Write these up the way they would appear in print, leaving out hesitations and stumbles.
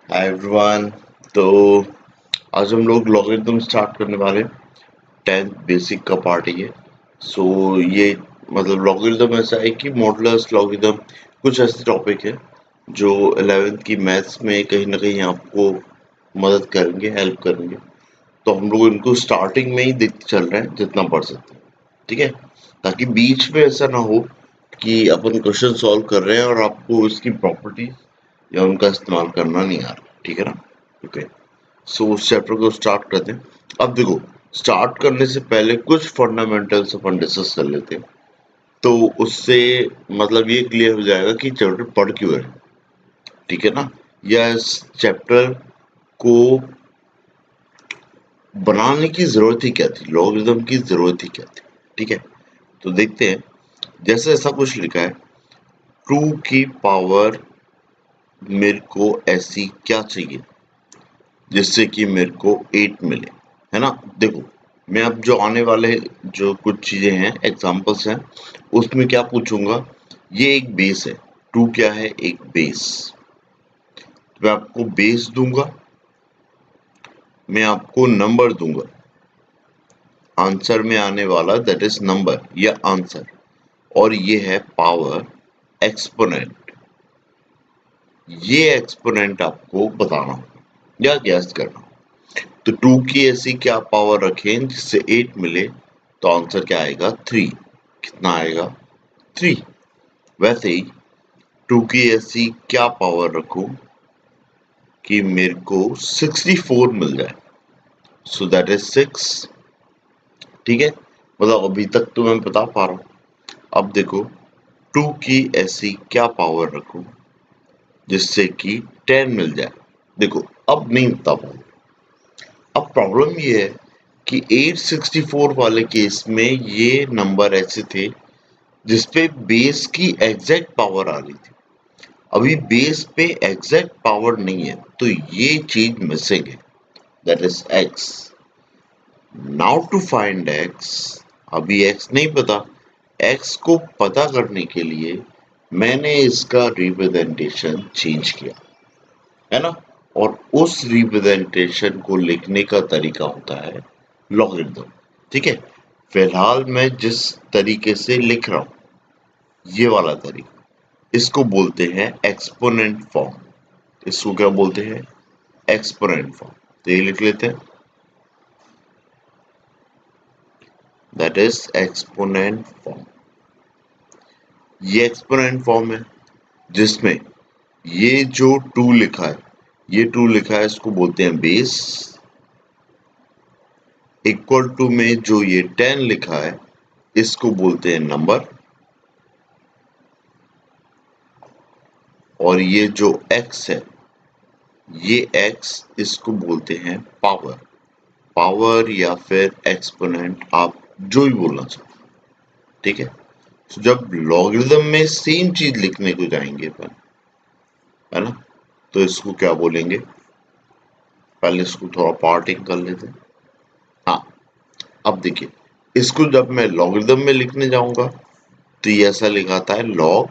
Hi everyone. तो आज हम लोग लॉगरिथम स्टार्ट करने वाले हैं। 10th बेसिक का पार्ट ये। सो ये मतलब लॉगरिथम ऐसा है कि मॉडुलस लॉगरिथम कुछ ऐसे टॉपिक है जो 11th की मैथ्स में कहीं ना कहीं आपको मदद करेंगे, हेल्प करेंगे। तो हम लोग इनको स्टार्टिंग में ही देखते चल रहे हैं जितना पढ़ सकते हैं, ठीक है, ताकि बीच में ऐसा ना हो कि अपन क्वेश्चन सॉल्व कर रहे हैं और आपको इसकी प्रॉपर्टीज या उनका इस्तेमाल करना नहीं आ रहा, ठीक है ना। ओके, सो उस चैप्टर को स्टार्ट करते हैं। अब देखो, स्टार्ट करने से पहले कुछ फंडामेंटल्स अपन डिस्कस कर लेते हैं, तो उससे मतलब ये क्लियर हो जाएगा कि चैप्टर पढ़ क्यों है, ठीक है ना, या इस चैप्टर को बनाने की जरूरत ही क्या थी, लॉगरिथम की जरूरत ही क्या थी, ठीक है। तो देखते हैं, जैसे ऐसा कुछ लिखा है, 2 की पावर मेरे को ऐसी क्या चाहिए जिससे कि मेरे को 8 मिले, है ना। देखो, मैं अब जो आने वाले जो कुछ चीजें हैं, एग्जांपल्स हैं, उसमें क्या पूछूंगा, ये एक बेस है। 2 क्या है, एक बेस। मैं आपको बेस दूंगा, मैं आपको नंबर दूंगा, आंसर में आने वाला दैट इज नंबर या आंसर, और ये है पावर एक्सपोनेंट। ये एक्सपोनेंट आपको बताना होगा या गैस करना होगा। तो 2 की ऐसी क्या पावर रखें जिससे 8 मिले, तो आंसर क्या आएगा, 3। कितना आएगा, 3। वैसे ही 2 की ऐसी क्या पावर रखूं कि मेरे को 64 मिल जाए, सो दैट इज 6, ठीक है। मतलब अभी तक तो मैं बता पा रहा हूं। अब देखो, 2 की ऐसी क्या पावर रखूं जिससे कि 10 मिल जाए। देखो, अब नहीं बता पाऊंगा। अब प्रॉब्लम ये है कि 864 वाले केस में ये नंबर ऐसे थे जिसपे बेस की एग्जैक्ट पावर आ रही थी। अभी बेस पे एग्जैक्ट पावर नहीं है, तो ये चीज मिसिंग है, that is X. Now to find X, अभी एक्स नहीं पता। एक्स को पता करने के लिए मैंने इसका रिप्रेजेंटेशन चेंज किया, है ना। और उस रिप्रेजेंटेशन को लिखने का तरीका होता है लॉगरिथम, ठीक है। फिलहाल मैं जिस तरीके से लिख रहा हूं, ये वाला तरीका, इसको बोलते हैं एक्सपोनेंट फॉर्म। इसको क्या बोलते हैं, एक्सपोनेंट फॉर्म। तो ये लिख लेते हैं, दैट इज एक्सपोनेंट फॉर्म। ये एक्सपोनेंट फॉर्म है जिसमें ये जो 2 लिखा है, ये 2 लिखा है, इसको बोलते हैं बेस। इक्वल टू में जो ये 10 लिखा है, इसको बोलते हैं नंबर। और ये जो x है, ये x, इसको बोलते हैं पावर। पावर या फिर एक्सपोनेंट, आप जो भी बोलना चाहो, ठीक है। तो जब लॉगरिथम में सेम चीज लिखने को जाएंगे अपन, है ना, तो इसको क्या बोलेंगे, पहले इसको थोड़ा पार्टिंग कर लेते हैं। हाँ, अब देखिए, इसको जब मैं लॉगरिथम में लिखने जाऊंगा तो ये ऐसा लिखाता है लॉग,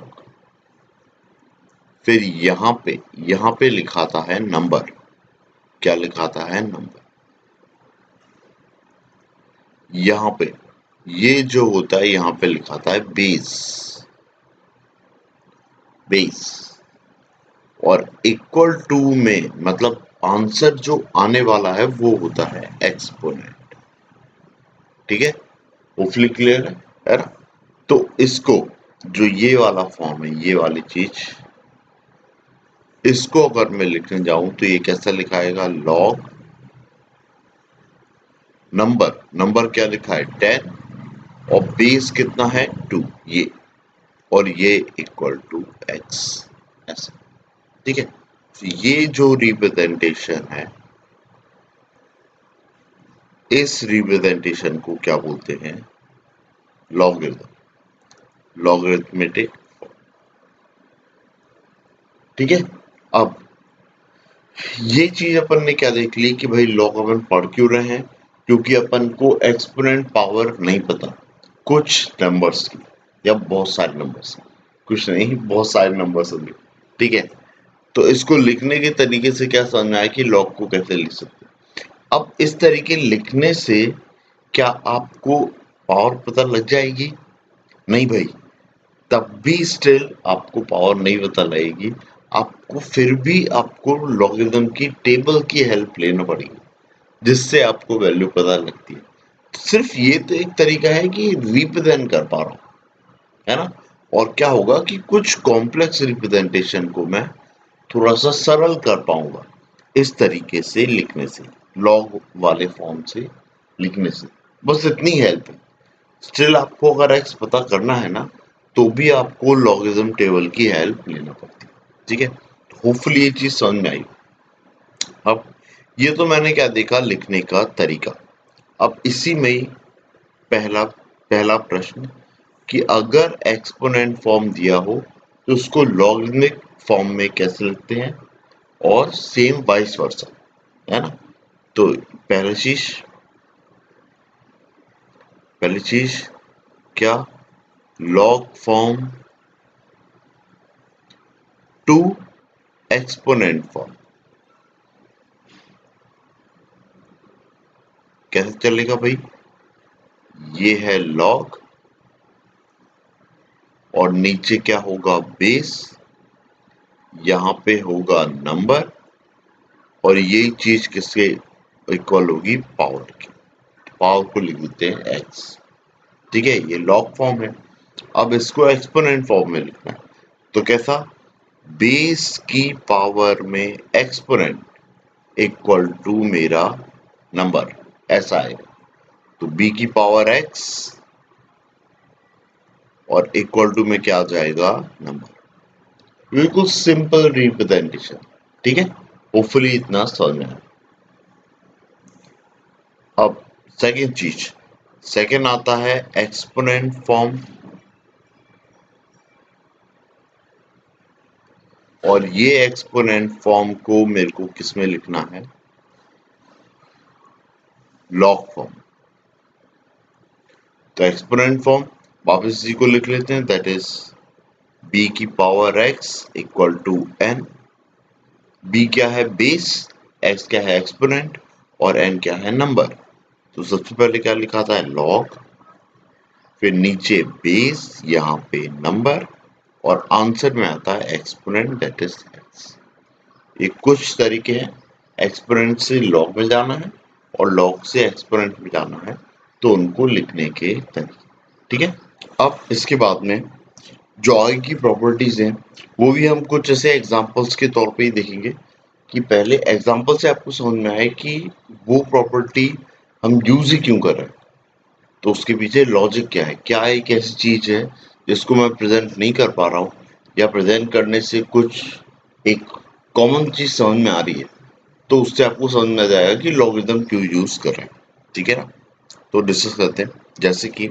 फिर यहाँ पे लिखाता है नंबर। क्या लिखाता है, नंबर। यहाँ पे ये जो होता है, यहाँ पे लिखाता है बेस, बेस। और इक्वल टू में मतलब आंसर जो आने वाला है वो होता है एक्सपोनेंट, ठीक है। होपफुली क्लियर है ना। तो इसको, जो ये वाला फॉर्म है, ये वाली चीज, इसको अगर मैं लिखने जाऊं तो ये कैसा लिखाएगा, लॉग नंबर। नंबर क्या लिखा है, 10, और बेस कितना है, 2, ये, और ये इक्वल टू एक्स, ऐसा, ठीक है। तो ये जो रिप्रेजेंटेशन है, इस रिप्रेजेंटेशन को क्या बोलते हैं, लॉगरिथम, लॉगरिथमेटिक, ठीक है। अब ये चीज अपन ने क्या देख ली कि भाई लॉग अपन पढ़ क्यों रहे हैं, क्योंकि अपन को एक्सपोनेंट पावर नहीं पता कुछ नंबर्स की, या बहुत सारे नंबर्स की, कुछ नहीं, बहुत सारे नंबर्स होंगे, ठीक है। तो इसको लिखने के तरीके से क्या समझ में आया कि लॉग को कैसे लिख सकते हैं। अब इस तरीके लिखने से क्या आपको पावर पता लग जाएगी? नहीं भाई, तब भी स्टिल आपको पावर नहीं पता लगेगी, आपको फिर भी आपको लॉगरिदम की टेबल की हेल्प लेना पड़ेगी, जिससे आपको वैल्यू पता लगती है। सिर्फ ये तो एक तरीका है कि रिप्रेजेंट कर पा रहा हूँ, है ना। और क्या होगा कि कुछ कॉम्प्लेक्स रिप्रेजेंटेशन को मैं थोड़ा सा सरल कर पाऊंगा इस तरीके से लिखने से, लॉग वाले फॉर्म से लिखने से। बस इतनी हेल्प है। स्टिल आपको अगर एक्स पता करना है ना, तो भी आपको लॉगरिदम टेबल की हेल्प लेना पड़ती है। ठीक है, तो होपफुली ये चीज समझ में आई। अब ये तो मैंने क्या देखा, लिखने का तरीका। अब इसी में ही पहला पहला प्रश्न कि अगर एक्सपोनेंट फॉर्म दिया हो तो उसको लॉगरिथमिक फॉर्म में कैसे लिखते हैं, और सेम वाइस वर्सा, है ना। तो पहली चीज क्या, log form to exponent form कैसे चलेगा भाई? ये है लॉग और नीचे क्या होगा, बेस, यहां पे होगा नंबर, और यही चीज किसके इक्वल होगी, पावर की। पावर को लिख देते हैं एक्स। ठीक है, ये लॉग फॉर्म है। अब इसको एक्सपोनेंट फॉर्म में लिखना है, तो कैसा, बेस की पावर में एक्सपोनेंट इक्वल टू मेरा नंबर, ऐसा है। तो बी की पावर एक्स और इक्वल टू में क्या आ जाएगा, नंबर। बिल्कुल सिंपल रिप्रेजेंटेशन। ठीक है, होपफुली इतना समझ में आया। अब सेकेंड आता है एक्सपोनेंट फॉर्म, और ये एक्सपोनेंट फॉर्म को मेरे को किस में लिखना है, लॉग फॉर्म। तो एक्सपोनेंट फॉर्म वापस इसी को लिख लेते हैं, दैट इज बी की power X equal to N. B क्या है, बेस, एक्स क्या है, एक्सपोनेंट, और एन क्या है, नंबर। तो सबसे पहले क्या लिखा था, लॉग, फिर नीचे बेस, यहाँ पे नंबर, और आंसर में आता है एक्सपोनेंट, दैट इज एक्स। ये कुछ तरीके हैं, एक्सपोनेंट से लॉग में जाना है और लॉग से एक्सपोनेंट में जाना है, तो उनको लिखने के तरीके। ठीक है, अब इसके बाद में जो आगे की प्रॉपर्टीज हैं वो भी हम कुछ ऐसे एग्जांपल्स के तौर पे ही देखेंगे, कि पहले एग्जांपल से आपको समझ में आए कि वो प्रॉपर्टी हम यूज ही क्यों कर रहे हैं, तो उसके पीछे लॉजिक क्या है, क्या एक ऐसी चीज है जिसको मैं प्रेजेंट नहीं कर पा रहा हूँ, या प्रेजेंट करने से कुछ एक कॉमन चीज समझ में आ रही है, तो उससे आपको समझ में आ जाएगा कि लॉगरिदम क्यों यूज कर रहे हैं। ठीक है ना, तो डिस्कस करते हैं। जैसे कि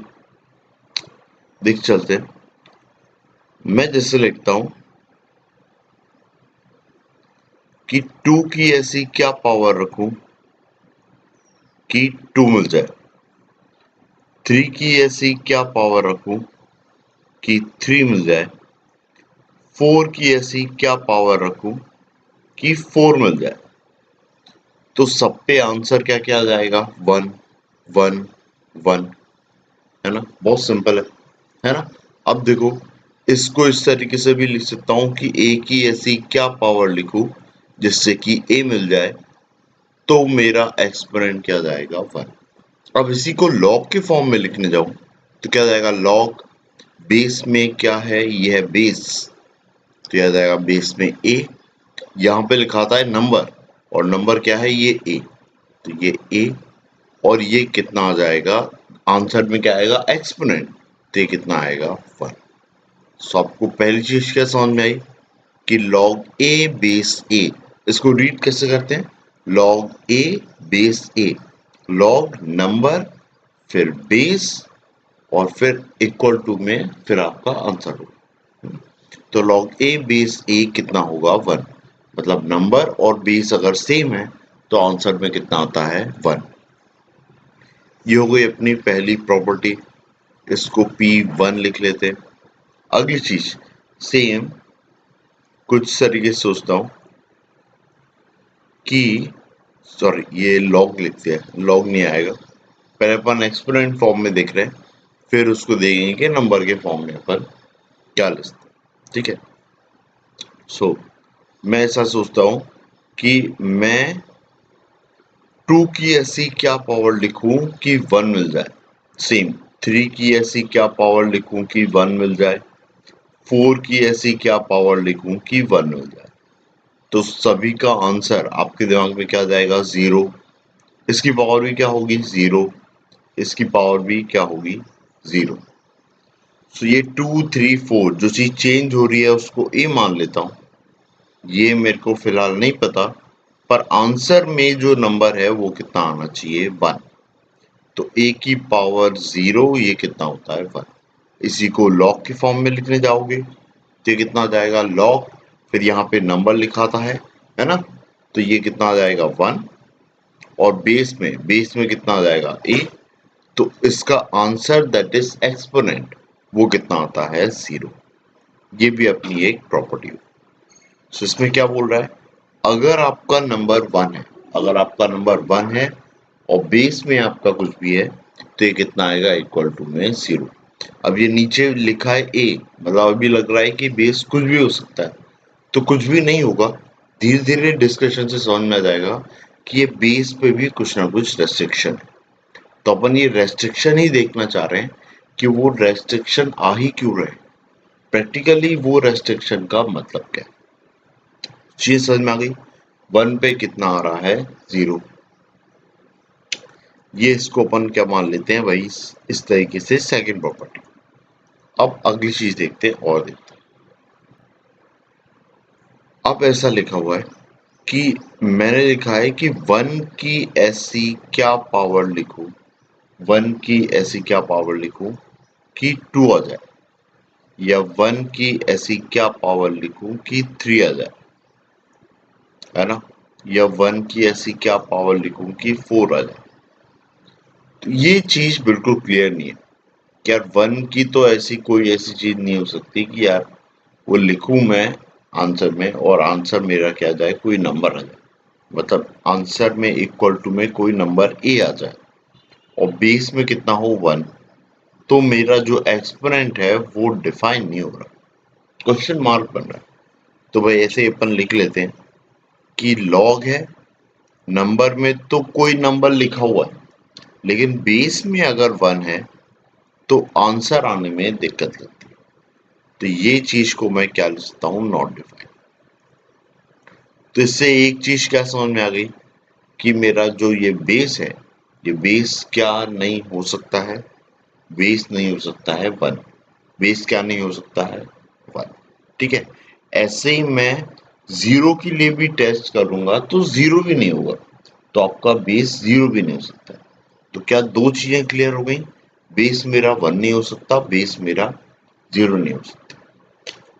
देख चलते हैं, मैं जैसे लिखता हूं कि 2 की ऐसी क्या पावर रखूं कि 2 मिल जाए, 3 की ऐसी क्या पावर रखूं कि 3 मिल जाए, 4 की ऐसी क्या पावर रखूं कि 4 मिल जाए। तो सब पे आंसर क्या क्या आ जाएगा, 1 1 1, है ना, बहुत सिंपल है ना। अब देखो, इसको इस तरीके से भी लिख सकता हूं कि a की ऐसी क्या पावर लिखूं जिससे कि a मिल जाए, तो मेरा एक्सपोनेंट क्या जाएगा, 1। अब इसी को लॉग के फॉर्म में लिखने जाऊं तो क्या जाएगा, लॉग बेस में क्या है, ये है बेस, तो यह जाएगा बेस में a, यहाँ पे लिखा था है नंबर, और नंबर क्या है, ये a, तो ये a, और ये कितना आ जाएगा, आंसर में क्या आएगा, एक्सपोनेंट, तो ये कितना आएगा, 1। सो आपको पहली चीज क्या समझ में आई कि लॉग ए बेस ए, इसको रीड कैसे करते हैं, log A base A, log number, फिर बेस, और फिर इक्वल टू में फिर आपका आंसर होगा। तो लॉग ए बेस ए कितना होगा, 1। मतलब नंबर और बेस अगर सेम है तो आंसर में कितना आता है, 1। ये हो गई अपनी पहली प्रॉपर्टी, इसको P1 लिख लेते हैं। अगली चीज सेम कुछ तरीके से सोचता हूँ कि सॉरी ये लॉग लिखते हैं, लॉग नहीं आएगा, पहले अपन एक्सपोनेंट फॉर्म में देख रहे हैं, फिर उसको देखेंगे कि नंबर के फॉर्म में अपन क्या लिखते हैं। ठीक है, सो मैं ऐसा सोचता हूँ कि मैं 2 की ऐसी क्या पावर लिखूं कि 1 मिल जाए। सेम 3 की ऐसी क्या पावर लिखूं कि 1 मिल जाए। 4 की ऐसी क्या पावर लिखूं कि 1 मिल जाए। तो सभी का आंसर आपके दिमाग में क्या जाएगा? 0। इसकी पावर भी क्या होगी? 0। इसकी पावर भी क्या होगी? 0। तो ये 2 3 4 जो चीज चेंज हो रही है उसको ए मान लेता हूँ। ये मेरे को फिलहाल नहीं पता, पर आंसर में जो नंबर है वो कितना आना चाहिए? 1। तो ए की पावर 0 ये कितना होता है? 1। इसी को लॉग के फॉर्म में लिखने जाओगे तो ये कितना आ जाएगा? लॉग, फिर यहाँ पे नंबर लिखा था है ना, तो ये कितना आ जाएगा? 1। और बेस में कितना आ जाएगा? ए। तो इसका आंसर दैट इज एक्सपोनेंट वो कितना आता है? 0। ये भी अपनी एक प्रॉपर्टी है। तो इसमें क्या बोल रहा है? अगर आपका नंबर 1 है, अगर आपका नंबर 1 है और बेस में आपका कुछ भी है तो ये कितना आएगा? इक्वल टू में 0। अब ये नीचे लिखा है ए, मतलब अभी लग रहा है कि बेस कुछ भी हो सकता है, तो कुछ भी नहीं होगा। धीरे धीरे डिस्कशन से समझ में आ जाएगा कि ये बेस पे भी कुछ ना कुछ रेस्ट्रिक्शन है। तो अपन ये रेस्ट्रिक्शन ही देखना चाह रहे हैं कि वो रेस्ट्रिक्शन आ ही क्यों रहे, प्रैक्टिकली वो रेस्ट्रिक्शन का मतलब क्या है। चीज समझ में आ गई? 1 पे कितना आ रहा है? 0। ये इसको अपन क्या मान लेते हैं भाई? इस तरीके से सेकंड प्रॉपर्टी। अब अगली चीज देखते हैं और देखते हैं। अब ऐसा लिखा हुआ है कि मैंने लिखा है कि 1 की ऐसी क्या पावर लिखूं, 1 की ऐसी क्या पावर लिखूं कि 2 आ जाए, या 1 की ऐसी क्या पावर लिखूं कि 3 आ जाए, है ना, या 1 की ऐसी क्या पावर लिखूं कि 4 आ जाए। तो ये चीज बिल्कुल क्लियर नहीं है कि यार 1 की तो ऐसी कोई ऐसी चीज नहीं हो सकती कि यार वो लिखूं मैं आंसर में और आंसर मेरा क्या जाए? कोई नंबर आ जाए, मतलब आंसर में इक्वल टू में कोई नंबर ए आ जाए और बेस में कितना हो? 1। तो मेरा जो एक्सपोनेंट है वो डिफाइन नहीं हो रहा, क्वेश्चन मार्क बन रहा है। तो भाई ऐसे अपन लिख लेते हैं कि लॉग है, नंबर में तो कोई नंबर लिखा हुआ है, लेकिन बेस में अगर 1 है तो आंसर आने में दिक्कत लगती है। तो ये चीज को मैं क्या लिख सकता हूँ? Not define. तो इससे एक चीज क्या समझ में आ गई कि मेरा जो ये बेस है, ये बेस क्या नहीं हो सकता है? बेस नहीं हो सकता है 1। बेस क्या नहीं हो सकता है? 1। ठीक है, ऐसे ही मैं 0 के लिए भी टेस्ट करूंगा तो 0 भी नहीं होगा, तो आपका बेस 0 भी नहीं हो सकता है। तो क्या दो चीजें क्लियर हो गई? बेस मेरा 1 नहीं हो सकता, बेस मेरा 0 नहीं हो सकता।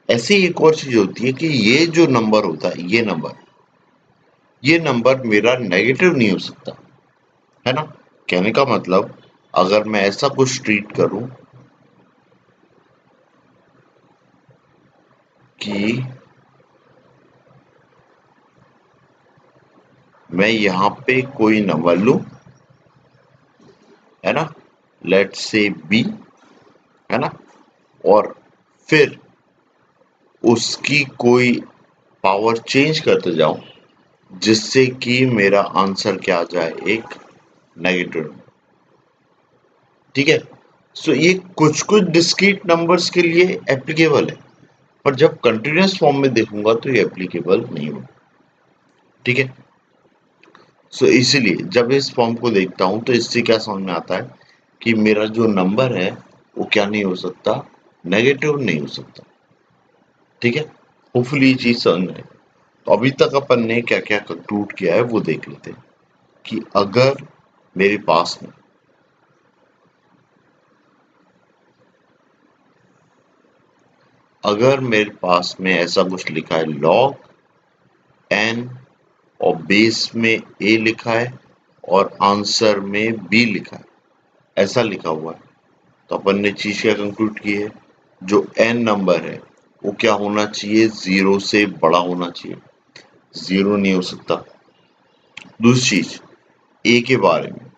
ऐसे ही एक और चीज होती है कि ये जो नंबर होता है, ये नंबर मेरा नेगेटिव नहीं हो सकता, है ना। कहने का मतलब अगर मैं ऐसा कुछ ट्रीट करूं कि मैं यहाँ पे कोई नंबर लूं, है ना, लेट्स से बी, है ना, और फिर उसकी कोई पावर चेंज करते जाऊं जिससे कि मेरा आंसर क्या आ जाए? एक नेगेटिव। ठीक है, सो ये कुछ कुछ डिस्क्रीट नंबर्स के लिए एप्लीकेबल है, पर जब कंटिन्यूअस फॉर्म में देखूंगा तो ये एप्लीकेबल नहीं होगा। ठीक है, सो इसीलिए जब इस फॉर्म को देखता हूं तो इससे क्या समझ में आता है कि मेरा जो नंबर है वो क्या नहीं हो सकता? नेगेटिव नहीं हो सकता। ठीक है, होपफुली ये चीज समझ में आए। तो अभी तक अपन ने क्या क्या कंक्लूड किया है वो देख लेते हैं कि मेरे पास में अगर मेरे पास में ऐसा कुछ लिखा है लॉग एन और बेस में ए लिखा है और आंसर में बी लिखा है, ऐसा लिखा हुआ है, तो अपन ने चीज क्या कंक्लूड की है? जो एन नंबर है वो क्या होना चाहिए, 0 से बड़ा होना चाहिए, 0 नहीं हो सकता। दूसरी चीज ए के बारे में,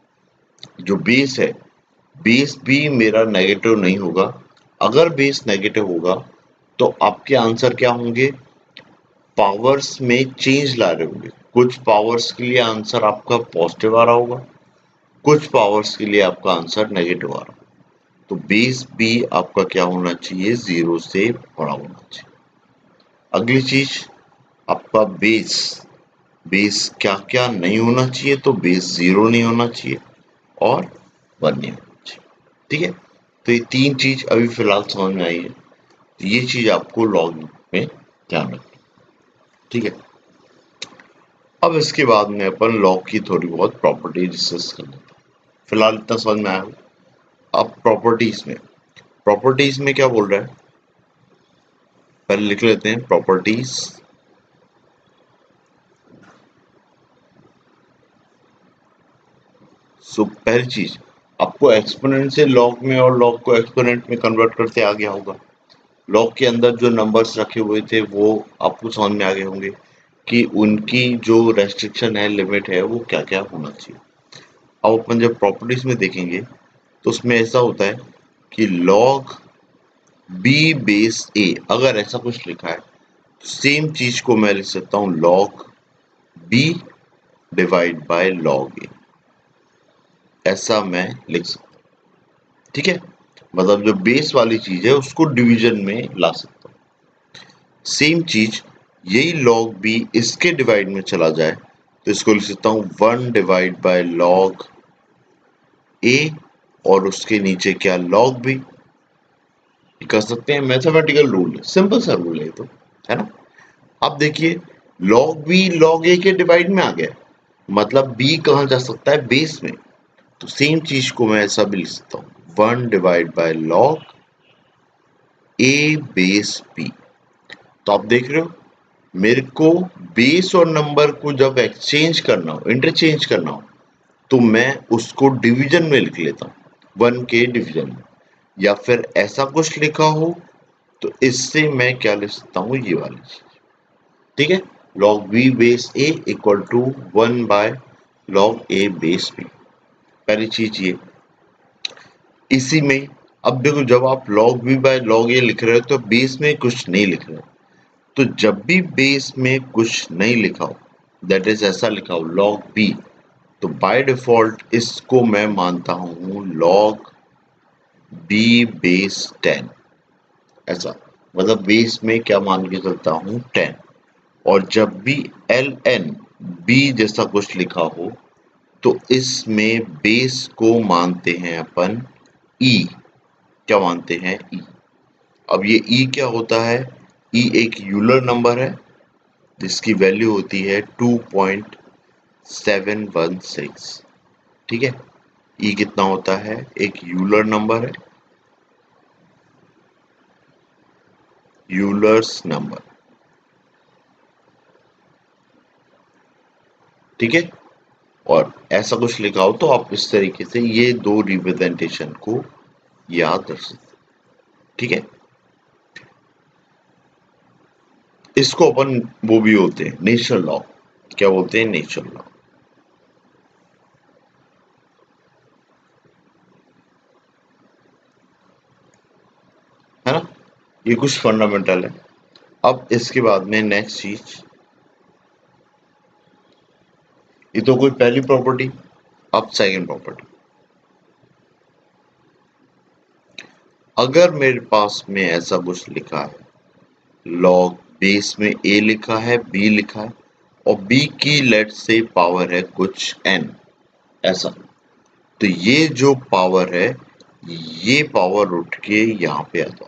जो बेस है, बेस भी मेरा नेगेटिव नहीं होगा। अगर बेस नेगेटिव होगा तो आपके आंसर क्या होंगे, पावर्स में चेंज ला रहे होंगे। कुछ पावर्स के लिए आंसर आपका पॉजिटिव आ रहा होगा, कुछ पावर्स के लिए आपका आंसर नेगेटिव आ रहा होगा। तो बेस भी आपका क्या होना चाहिए, 0 से बड़ा होना चाहिए। अगली चीज आपका बेस, बेस क्या क्या नहीं होना चाहिए, तो बेस 0 नहीं होना चाहिए और 1 नहीं होना चाहिए। ठीक है, तो ये तीन चीज अभी फिलहाल समझ में आई है। तो ये चीज आपको लॉग में ध्यान रखनी। ठीक है, अब इसके बाद में अपन लॉग की थोड़ी बहुत प्रॉपर्टी डिस्कस कर लेते हैं। फिलहाल इतना समझ में आया। अब प्रॉपर्टीज में क्या बोल रहा है, पहले लिख लेते हैं प्रॉपर्टीज। सो पहली चीज, आपको एक्सपोनेंट से लॉग में और लॉग को एक्सपोनेंट में कन्वर्ट करते आ गया होगा। लॉग के अंदर जो नंबर्स रखे हुए थे वो आपको समझ में आ गए होंगे कि उनकी जो रेस्ट्रिक्शन है, लिमिट है, वो क्या क्या होना चाहिए। अब अपन जब प्रॉपर्टीज में देखेंगे तो उसमें ऐसा होता है कि लॉग बी बेस ए, अगर ऐसा कुछ लिखा है तो सेम चीज को मैं लिख सकता हूं log B divide by log A, ऐसा मैं लिख सकता हूं। ठीक है, मतलब जो बेस वाली चीज है उसको डिवीजन में ला सकता हूं। सेम चीज यही लॉग बी इसके डिवाइड में चला जाए तो इसको लिख सकता हूं 1 डिवाइड बाय लॉग ए, और उसके नीचे क्या, लॉग बी। कर सकते हैं, मैथमेटिकल रूल है, सिंपल सा रूल है तो, है ना। अब देखिए, लॉग बी लॉग ए के डिवाइड में आ गया, मतलब बी कहाँ जा सकता है, बेस में। तो सेम चीज को मैं ऐसा भी लिख सकता हूँ 1 divide by log A base B. तो आप देख रहे हो, मेरे को बेस और नंबर को जब एक्सचेंज करना हो, इंटरचेंज करना हो, तो मैं उसको डिवीजन में लिख लेता हूँ, 1 के डिवीजन में। या फिर ऐसा कुछ लिखा हो तो इससे मैं क्या लिख सकता हूँ, ये वाली चीज। ठीक है, log b base a equal to 1 by log a base b। पहली चीज ये, इसी में अब देखो, जब आप log b by log a लिख रहे हो तो बेस में कुछ नहीं लिख रहे हो। तो जब भी बेस में कुछ नहीं लिखा हो, दैट इज ऐसा लिखा हो log b, तो बाय डिफॉल्ट इसको मैं मानता हूं log b बेस 10, ऐसा। मतलब बेस में क्या मान के चलता हूं, 10। और जब भी एल एन बी जैसा कुछ लिखा हो तो इसमें बेस को मानते हैं अपन ई। क्या मानते हैं, ई। अब ये ई क्या होता है, ई एक यूलर नंबर है जिसकी वैल्यू होती है 2.716। ठीक है, ई कितना होता है, एक यूलर नंबर है, यूलर्स नंबर। ठीक है, और ऐसा कुछ लिखा हो तो आप इस तरीके से ये दो रिप्रेजेंटेशन को याद रख सकते। ठीक है, इसको अपन वो भी होते हैं नेचुरल लॉ, क्या बोलते हैं, नेचुरल लॉ। है ना, ये कुछ फंडामेंटल है। अब इसके बाद में नेक्स्ट चीज, ये तो कोई पहली प्रॉपर्टी। अब सेकंड प्रॉपर्टी, अगर मेरे पास में ऐसा कुछ लिखा है, लॉग बेस में ए लिखा है, बी लिखा है, और बी की लेट से पावर है कुछ एन, ऐसा। तो ये जो पावर है, ये पावर उठ के यहाँ पे आ जाता।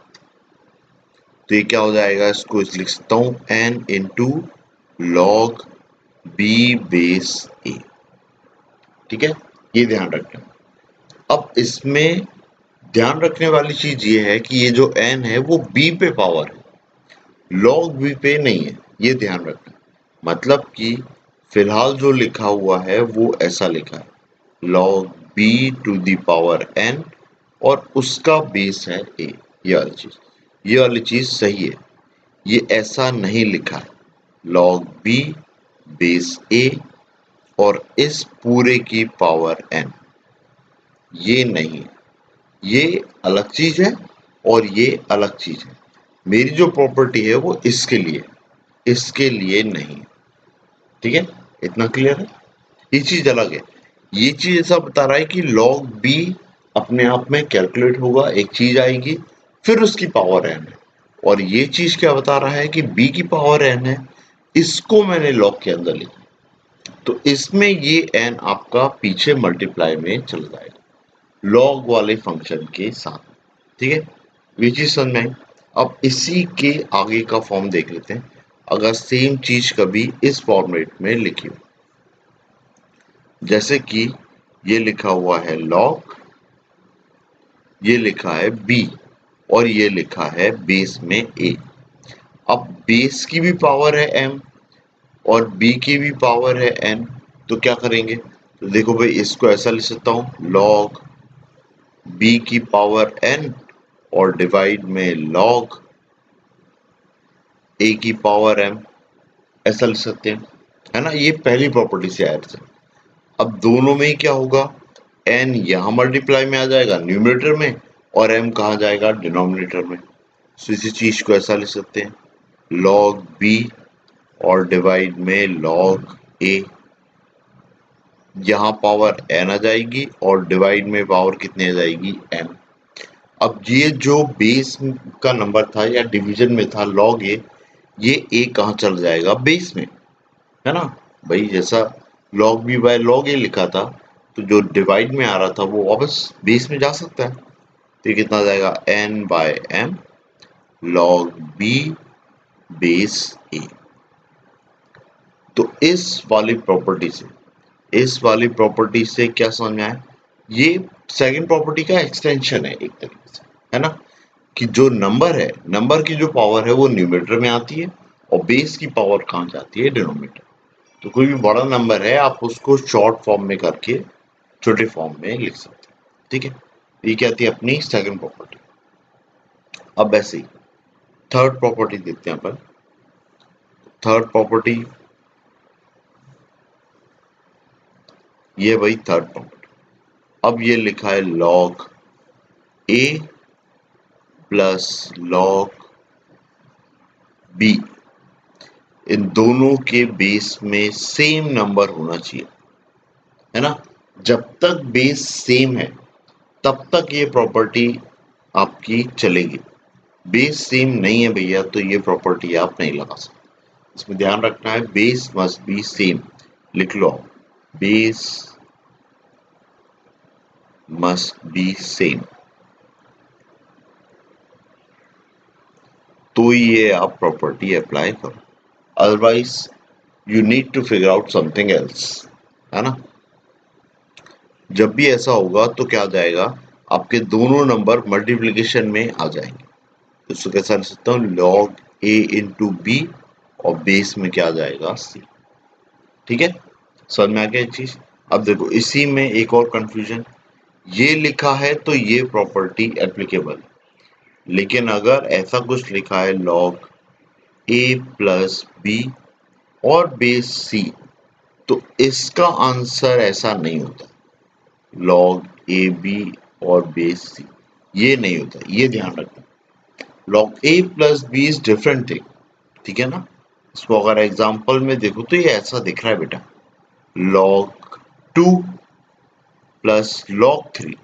तो ये क्या हो जाएगा, इसको लिख सकता हूं n into log B base A. ठीक है, ये ध्यान रखना। अब इसमें ध्यान रखने वाली चीज ये है कि ये जो एन है वो बी पे पावर है, लॉग बी पे नहीं है, ये ध्यान रखना। मतलब कि फिलहाल जो लिखा हुआ है वो ऐसा लिखा है log B to the power N, और उसका बेस है ए। ये वाली चीज सही है। ये ऐसा नहीं लिखा है, log b बेस a और इस पूरे की पावर n, ये नहीं, ये अलग चीज है और ये अलग चीज है। मेरी जो प्रॉपर्टी है वो इसके लिए नहीं। ठीक है, इतना क्लियर है। ये चीज अलग है। ये चीज ऐसा बता रहा है कि log b अपने आप में कैलकुलेट होगा, एक चीज आएगी, फिर उसकी पावर n है। और ये चीज क्या बता रहा है कि b की पावर n है, इसको मैंने log के अंदर लिखा, तो इसमें ये n आपका पीछे मल्टीप्लाई में चला जाएगा log वाले फंक्शन के साथ। ठीक है, ये चीज समझ में आई। अब इसी के आगे का फॉर्म देख लेते हैं। अगर सेम चीज कभी इस फॉर्मेट में लिखी हो, जैसे कि ये लिखा हुआ है log, ये लिखा है b और ये लिखा है बेस में a। अब बेस की भी पावर है m और b की भी पावर है n, तो क्या करेंगे? तो देखो भाई, इसको ऐसा लिख सकता हूं log b की पावर n और डिवाइड में log a की पावर m, ऐसा लिख सकते हैं, है ना। ये पहली प्रॉपर्टी से आया था। अब दोनों में ही क्या होगा, n यहां मल्टीप्लाई में आ जाएगा न्यूमरेटर में और m कहा जाएगा डिनोमिनेटर में। तो इसी चीज को ऐसा लिख सकते हैं log b और डिवाइड में log a, यहां पावर n आ जाएगी और डिवाइड में पावर कितनी आ जाएगी, n। अब ये जो बेस का नंबर था या डिवीजन में था log a, ये a कहाँ चल जाएगा, बेस में, है ना भाई। जैसा log b by log a लिखा था, तो जो डिवाइड में आ रहा था वो वापस बेस में जा सकता है। तो ये कितना आ जाएगा, n by m log b base a। तो इस वाली प्रॉपर्टी से क्या समझ में आया, ये सेकंड प्रॉपर्टी का एक्सटेंशन है एक तरीके से, है ना, कि जो नंबर है, नंबर की जो पावर है वो न्यूमरेटर में आती है और बेस की पावर कहाँ जाती है, डिनोमिनेटर। तो कोई भी बड़ा नंबर है, आप उसको शॉर्ट फॉर्म में करके छोटे फॉर्म में लिख सकते हैं। ठीक है, ये क्या थी अपनी सेकंड प्रॉपर्टी। अब ऐसे ही थर्ड प्रॉपर्टी देखते हैं अपन। थर्ड प्रॉपर्टी ये वही थर्ड प्रॉपर्टी। अब ये लिखा है log a plus log b, इन दोनों के बेस में सेम नंबर होना चाहिए, है ना। जब तक बेस सेम है तब तक ये प्रॉपर्टी आपकी चलेगी। बेस सेम नहीं है भैया, तो ये प्रॉपर्टी आप नहीं लगा सकते। इसमें ध्यान रखना है, बेस मस्ट बी सेम। लिख लो, बेस मस्ट बी सेम, तो ये आप प्रॉपर्टी अप्लाई करो। Otherwise you need to figure out something else, है ना। जब भी ऐसा होगा तो क्या आ जाएगा, आपके दोनों नंबर मल्टीप्लिकेशन में आ जाएंगे। तो इसको कैसा लिख सकता हूँ, log a इंटू बी और बेस में क्या आ जाएगा, c। ठीक है, समझ में आ गया ये चीज। अब देखो इसी में एक और कंफ्यूजन, ये लिखा है तो ये प्रॉपर्टी एप्लीकेबल है, लेकिन अगर ऐसा कुछ लिखा है log a प्लस बी और बेस c, तो इसका आंसर ऐसा नहीं होता, log ए बी और बेस सी, ये नहीं होता, ये ध्यान रखना। log a plus B is different thing, ठीक है ना। इसको अगर एग्जांपल में देखो तो ये ऐसा दिख रहा है बेटा, log 2 प्लस log 3,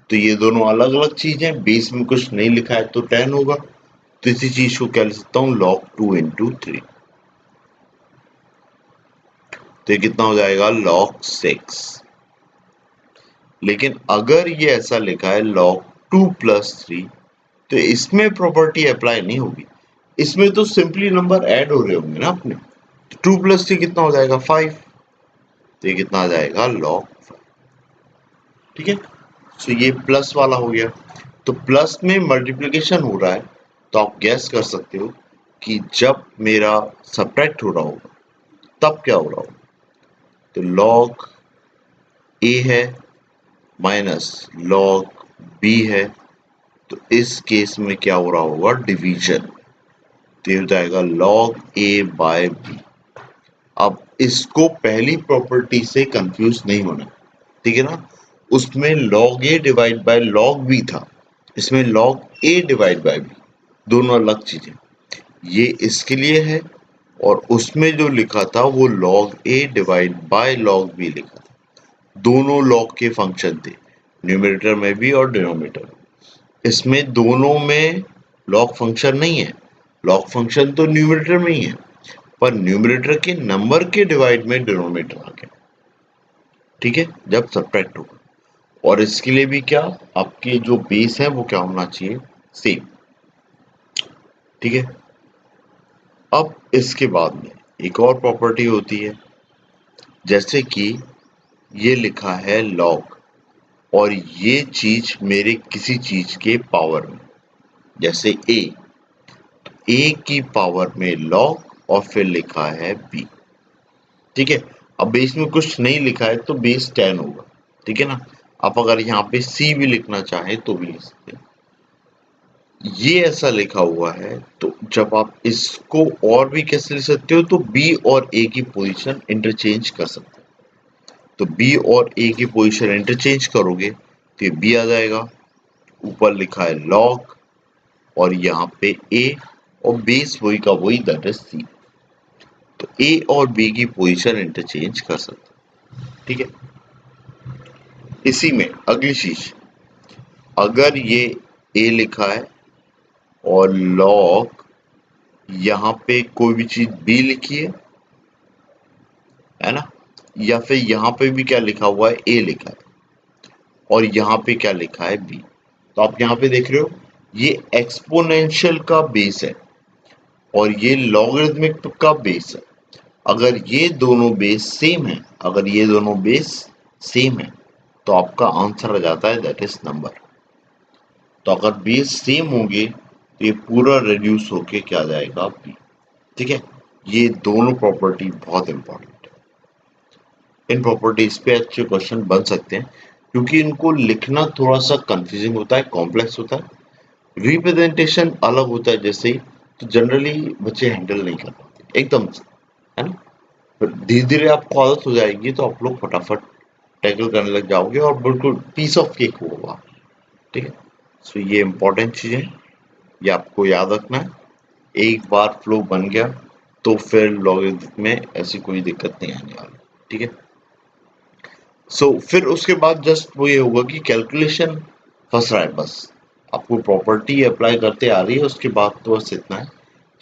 तो ये दोनों अलग अलग चीजें, बेस में कुछ नहीं लिखा है तो 10 होगा, तो इसी चीज को क्या लिख सकता हूँ, log 2 इंटू 3, तो ये कितना हो जाएगा, log 6। लेकिन अगर ये ऐसा लिखा है log 2 प्लस 3, तो इसमें प्रॉपर्टी अप्लाई नहीं होगी, इसमें तो सिंपली नंबर ऐड हो रहे होंगे ना अपने। 2 प्लस 3 कितना हो जाएगा, 5, तो ये कितना आ जाएगा, log 5। ठीक है, तो ये प्लस वाला हो गया। तो प्लस में मल्टीप्लिकेशन हो रहा है, तो आप गैस कर सकते हो कि जब मेरा सब्ट्रैक्ट हो रहा होगा तब क्या हो रहा होगा। तो log a है माइनस log b है तो इस केस में क्या हो रहा होगा, डिवीजन। तो ये हो जाएगा log a बाय b। अब इसको पहली प्रॉपर्टी से कंफ्यूज नहीं होना, ठीक है ना। उसमें log a divide by log b था, इसमें log a divide by b, दोनों अलग चीजें। ये इसके लिए है और उसमें जो लिखा था वो log a divide by log b लिखा था। दोनों log के फंक्शन थे, न्यूमरेटर में भी और डिनोमिनेटर में। इसमें दोनों में log फंक्शन नहीं है, log फंक्शन तो न्यूमरेटर में ही है, पर न्यूमरेटर के नंबर के डिवाइड में डिनोमिनेटर आ गया, ठीक है, जब सब्ट्रैक्ट होगा। और इसके लिए भी क्या, आपके जो बेस है वो क्या होना चाहिए, सेम, ठीक है। अब इसके बाद में एक और प्रॉपर्टी होती है, जैसे कि ये लिखा है log और ये चीज मेरे किसी चीज के पावर में, जैसे a, तो a की पावर में log और फिर लिखा है b, ठीक है। अब बेस में कुछ नहीं लिखा है तो बेस 10 होगा, ठीक है ना। आप अगर यहाँ पे c भी लिखना चाहे तो भी लिख सकते हैं। ये ऐसा लिखा हुआ है, तो जब आप इसको और भी कैसे लिख सकते हो, तो b और a की पोजीशन इंटरचेंज कर सकते हो। तो b और a की पोजीशन इंटरचेंज करोगे तो ये b आ जाएगा, ऊपर लिखा है log और यहाँ पे a और बेस वही का वही, दैट इज c। तो a और b की पोजीशन इंटरचेंज कर सकते हो, ठीक है। इसी में अगली चीज, अगर ये a लिखा है और log यहाँ पे कोई भी चीज b लिखी है ना, या फिर यहाँ पे भी क्या लिखा हुआ है, a लिखा है और यहाँ पे क्या लिखा है b, तो आप यहाँ पे देख रहे हो ये एक्सपोनेंशियल का बेस है और ये लॉगरिथमिक का बेस है। अगर ये दोनों बेस सेम है, अगर ये दोनों बेस सेम है तो आपका आंसर आ जाता है, दैट इज नंबर। तो अगर बेस सेम होंगे तो ये पूरा रिड्यूस होके क्या आ जाएगा, b, ठीक है। ये दोनों प्रॉपर्टी बहुत इंपॉर्टेंट है, इन प्रॉपर्टीज पे अच्छे क्वेश्चन बन सकते हैं क्योंकि इनको लिखना थोड़ा सा कंफ्यूजिंग होता है, कॉम्प्लेक्स होता है, रिप्रेजेंटेशन अलग होता है जैसे ही, तो जनरली बच्चे हैंडल नहीं कर पाते एकदम से, है ना। फिर धीरे धीरे आपको आदत हो जाएगी तो आप लोग फटाफट टैकल करने लग जाओगे और बिल्कुल पीस ऑफ केक होगा, ठीक है। सो ये इंपॉर्टेंट चीजें, ये आपको याद रखना है। एक बार फ्लो बन गया तो फिर लॉगरिथम में ऐसी कोई दिक्कत नहीं आने वाली, ठीक है। सो फिर उसके बाद जस्ट वो ये होगा कि कैलकुलेशन फंस रहा है बस, आपको प्रॉपर्टी अप्लाई करते आ रही है, उसके बाद तो बस इतना है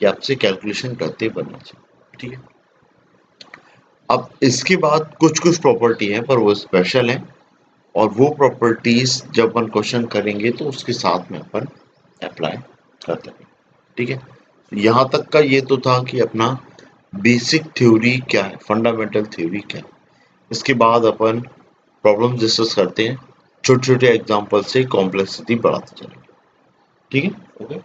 कि आपसे कैलकुलेशन करते बनना चाहिए, ठीक है। अब इसके बाद कुछ कुछ प्रॉपर्टी है पर वो स्पेशल है और वो प्रॉपर्टीज जब अपन क्वेश्चन करेंगे तो उसके साथ में अपन अप्लाई करते हैं, ठीक है। यहाँ तक का ये तो था कि अपना बेसिक थ्योरी क्या है, फंडामेंटल थ्योरी क्या है। इसके बाद अपन प्रॉब्लम डिस्कस करते हैं, छोटे छोटे एग्जाम्पल से कॉम्प्लेक्सिटी बढ़ाते चलेंगे, ठीक है, ओके।